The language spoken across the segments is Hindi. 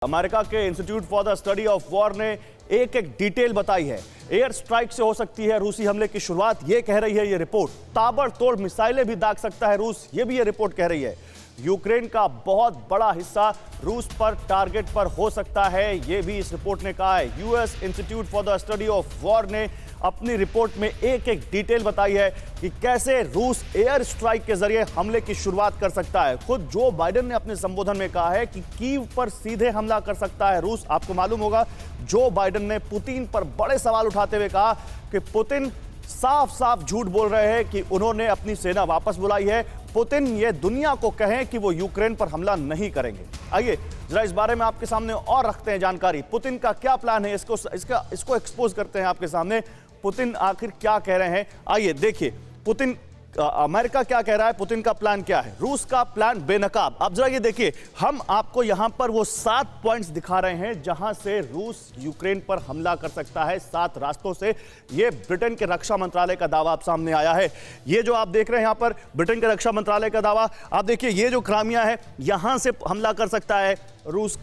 अमेरिका के institute for the study of war ने एक एक डिटेल बताई है। एयर स्ट्राइक से हो सकती है रूसी हमले की शुरुआत, ये कह रही है ये रिपोर्ट। ताबड़तोड़ मिसाइलें भी दाग सकता है रूस, ये भी ये रिपोर्ट कह रही है। यूक्रेन का बहुत बड़ा हिस्सा रूस पर टारगेट पर हो सकता है, ये भी इस रिपोर्ट ने कहा है। US institute for the study of war ने अपनी रिपोर्ट में एक एक डिटेल बताई है कि कैसे रूस एयर स्ट्राइक के जरिए हमले की शुरुआत कर सकता है। खुद जो बाइडेन ने अपने संबोधन में कहा है कि कीव पर सीधे हमला कर सकता है रूस। आपको मालूम होगा जो बाइडेन ने पुतिन पर बड़े सवाल उठाते हुए कहा कि पुतिन साफ साफ झूठ बोल रहे हैं कि उन्होंने अपनी सेना वापस बुलाई है। पुतिन ये दुनिया को कहें कि वो यूक्रेन पर हमला नहीं करेंगे। आइए जरा इस बारे में आपके सामने और रखते हैं जानकारी। पुतिन का क्या प्लान है, इसको एक्सपोज करते हैं आपके सामने। पुतिन आखिर क्या कह रहे हैं, आइए देखिए। पुतिन अमेरिका क्या कह रहा है, पुतिन का प्लान क्या है। रूस का प्लान बेनकाब। अब जरा ये देखिए, हम आपको यहां पर वो 7 पॉइंट्स दिखा रहे हैं जहां से रूस यूक्रेन पर हमला कर सकता है। 7 रास्तों से। ये ब्रिटेन के रक्षा मंत्रालय का दावा आप सामने आया है। ये जो आप देख रहे हैं यहां पर ब्रिटेन के रक्षा मंत्रालय का दावा, आप देखिए ये जो क्राइमिया है यहां से हमला कर सकता है रूस।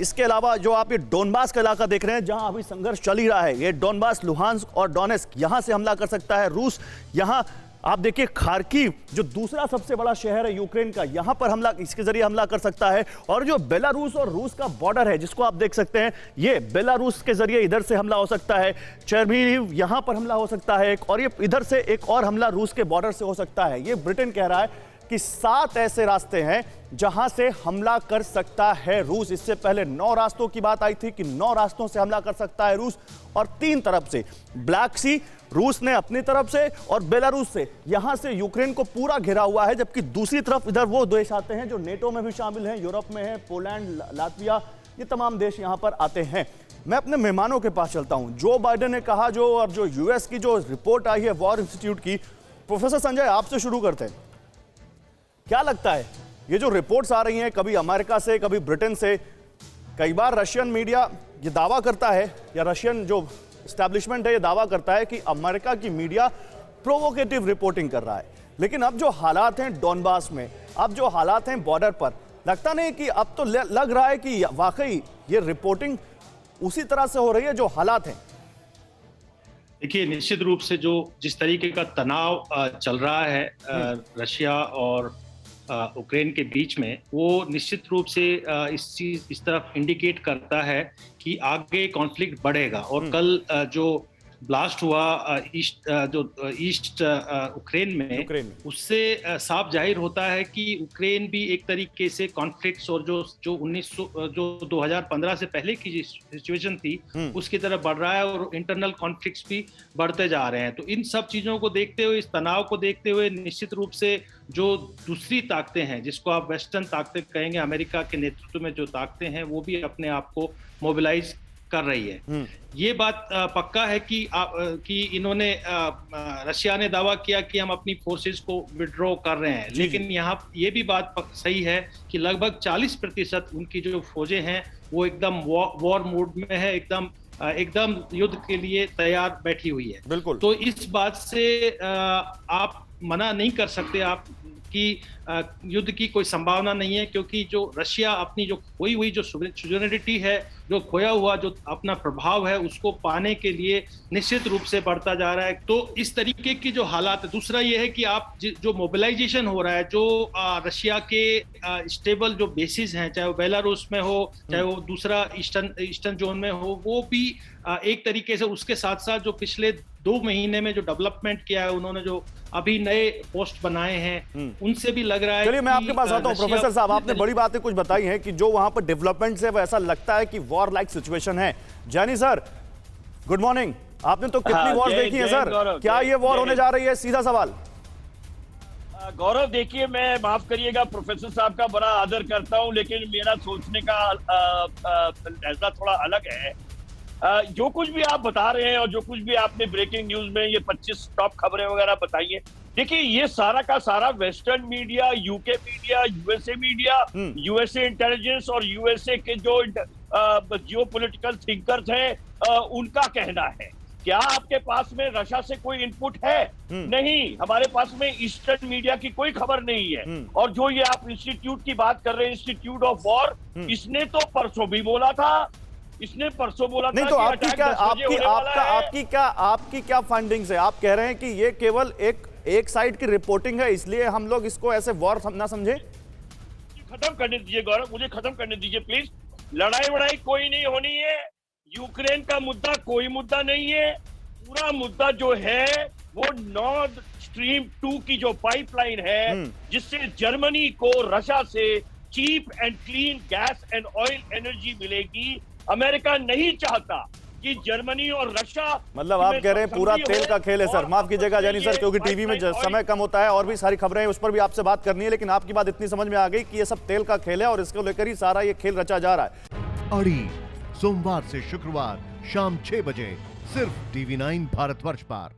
इसके अलावा जो आप ये डोनबास का इलाका देख रहे हैं जहां अभी संघर्ष चल ही रहा है, ये डोनबास, लुहांस्क और डोनेस्क, यहां से हमला कर सकता है रूस। यहां आप देखिए खार्किव जो दूसरा सबसे बड़ा शहर है यूक्रेन का, यहां पर हमला, इसके जरिए हमला कर सकता है। और जो बेलारूस और रूस का बॉर्डर है जिसको आप देख सकते हैं, ये बेलारूस के जरिए इधर से हमला हो सकता है। चेर्निहिव यहां पर हमला हो सकता है और ये इधर से एक और हमला रूस के बॉर्डर से हो सकता है। ये ब्रिटेन कह रहा है कि 7 ऐसे रास्ते हैं जहां से हमला कर सकता है रूस। इससे पहले 9 रास्तों की बात आई थी कि 9 रास्तों से हमला कर सकता है रूस। और 3 तरफ से, ब्लैक सी रूस ने अपनी तरफ से और बेलारूस से, यहां से यूक्रेन को पूरा घेरा हुआ है। जबकि दूसरी तरफ इधर वो देश आते हैं जो नेटो में भी शामिल हैं, यूरोप में है, पोलैंड, लातविया, ये तमाम देश यहां पर आते हैं। मैं अपने मेहमानों के पास चलता हूं। जो बाइडेन ने कहा, जो और जो यूएस की जो रिपोर्ट आई है वॉर इंस्टीट्यूट की, प्रोफेसर संजय आपसे शुरू करते हैं। क्या लगता है ये जो रिपोर्ट्स आ रही हैं, कभी अमेरिका से कभी ब्रिटेन से, कई बार रशियन मीडिया ये दावा करता है, या रशियन जो एस्टैब्लिशमेंट है ये दावा करता है कि अमेरिका की मीडिया प्रोवोकेटिव रिपोर्टिंग कर रहा है। लेकिन अब जो हालात हैं डोनबास में, अब जो हालात हैं बॉर्डर पर, लगता नहीं कि अब तो लग रहा है कि वाकई ये रिपोर्टिंग उसी तरह से हो रही है जो हालात हैं। देखिए, निश्चित रूप से जो जिस तरीके का तनाव चल रहा है रशिया और यूक्रेन के बीच में, वो निश्चित रूप से इस तरफ इंडिकेट करता है कि आगे कॉन्फ्लिक्ट बढ़ेगा। और कल जो ब्लास्ट हुआ ईस्ट यूक्रेन में, उससे साफ जाहिर होता है कि यूक्रेन भी एक तरीके से कॉन्फ्लिक्ट्स और जो 2015 से पहले की सिचुएशन थी उसकी तरफ बढ़ रहा है, और इंटरनल कॉन्फ्लिक्ट्स भी बढ़ते जा रहे हैं। तो इन सब चीजों को देखते हुए, इस तनाव को देखते हुए, निश्चित रूप से जो दूसरी ताकतें हैं, जिसको आप वेस्टर्न ताकतें कहेंगे, अमेरिका के नेतृत्व में जो ताकतें हैं, वो भी अपने आप को मोबिलाइज कर रही है। ये बात पक्का है कि इन्होंने रशिया ने दावा किया कि हम अपनी फोर्सेस को विड्रॉ कर रहे हैं, लेकिन यहाँ ये भी बात सही है कि लगभग 40% उनकी जो फौजें हैं वो एकदम वॉर मोड में है, एकदम युद्ध के लिए तैयार बैठी हुई है। बिल्कुल। तो इस बात से आप मना नहीं कर सकते आप कि युद्ध की कोई संभावना नहीं है, क्योंकि जो रशिया अपनी जो खोई हुई जो सुवेरेनिटी है, जो खोया हुआ जो अपना प्रभाव है, उसको पाने के लिए निश्चित रूप से बढ़ता जा रहा है। तो इस तरीके की जो हालात है, दूसरा ये है कि आप जो मोबिलाइजेशन हो रहा है, जो रशिया के स्टेबल जो बेसिस हैं, चाहे वो बेलारूस में हो, चाहे वो दूसरा ईस्टर्न जोन में हो, वो भी एक तरीके से उसके साथ साथ जो पिछले 2 महीने में जो डेवलपमेंट किया है उन्होंने, जो अभी नए पोस्ट बनाए हैं, उनसे भी लग रहा है। चलिए मैं आपके पास आता हूं। प्रोफेसर साहब, आपने बड़ी बातें कुछ बताई हैं कि जो वहां पर डेवलपमेंट है वो ऐसा लगता है कि वॉर लाइक सिचुएशन है। जैनी सर, गुड मॉर्निंग। आपने तो कितनी वॉर देखी है सर, क्या ये वॉर होने जा रही है? सीधा सवाल। गौरव, देखिए, मैं माफ करिएगा, प्रोफेसर साहब का बड़ा आदर करता हूं, लेकिन मेरा सोचने का लहजा थोड़ा अलग है। जो कुछ भी आप बता रहे हैं और जो कुछ भी आपने ब्रेकिंग न्यूज में ये 25 टॉप खबरें वगैरह बताई है, देखिए ये सारा का सारा western media, UK media, USA media, USA intelligence और यूएसए के जो जियोपॉलिटिकल थिंकर्स हैं, उनका कहना है। क्या आपके पास में रशिया से कोई इनपुट है? नहीं, हमारे पास में ईस्टर्न मीडिया की कोई खबर नहीं है। और जो ये आप इंस्टीट्यूट की बात कर रहे हैं, इंस्टीट्यूट ऑफ वॉर, इसने तो परसों भी बोला था, इसने परसों बोला नहीं था तो कि आपकी अटैक क्या 10 बजे होने वाला है। आपकी क्या फाइंडिंग्स है? आप कह रहे हैं कि ये केवल एक साइड की रिपोर्टिंग है, इसलिए हम लोग इसको ऐसे वॉर ना समझे? खत्म करने दीजिए गौरव, मुझे खत्म करने दीजिए प्लीज। लड़ाई वड़ाई कोई नहीं होनी है, यूक्रेन का मुद्दा कोई मुद्दा नहीं है। पूरा मुद्दा जो है वो नॉर्थ स्ट्रीम 2 की जो पाइपलाइन है, जिससे जर्मनी को रशिया से cheap and clean gas and oil energy मिलेगी। अमेरिका नहीं चाहता कि जर्मनी और रशिया, मतलब आप कह रहे हैं पूरा तेल का खेल है सर। माफ कीजिएगा जानी सर, क्योंकि टीवी में समय कम होता है और भी सारी खबरें हैं, उस पर भी आपसे बात करनी है, लेकिन आपकी बात इतनी समझ में आ गई कि ये सब तेल का खेल है और इसको लेकर ही सारा ये खेल रचा जा रहा है। अड़ी सोमवार से शुक्रवार शाम 6 बजे सिर्फ TV9 भारतवर्ष पर।